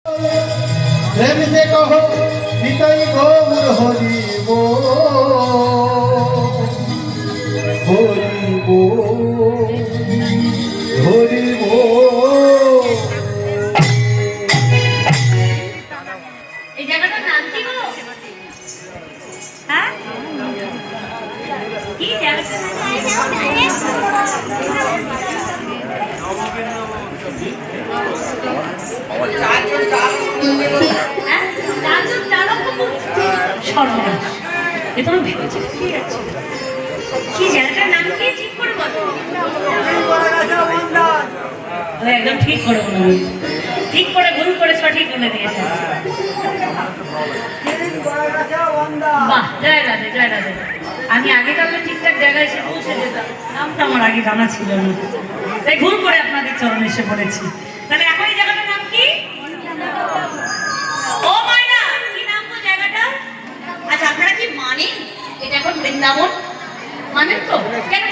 प्रेम से कहो निताई गौर हरि हरि এই জায়গাটার নাম কি গো? হ্যাঁ কি জায়গাটার নাম? এ তো ভেবেছি কি জায়গাটার নাম কি ঠিক করে বলো। একদম ঠিক করে বলো, ঠিক করে ভুল করে সঠিক বলে দিয়েছে। বাহ, জয় রাধে জয় রাধে। আমি আগে তাহলে ঠিকঠাক জায়গায় এসে পৌঁছে যেতাম, নামটা আমার আগে জানা ছিল না, তাই ভুল করে আপনাদের চরণে এসে পড়েছি। তাহলে এখন এই জায়গাটার নাম কি? ও মাইনা, কি নাম তো জায়গাটা? আচ্ছা আপনারা কি মানেন এটা এখন বৃন্দাবন মানেন তো? কেন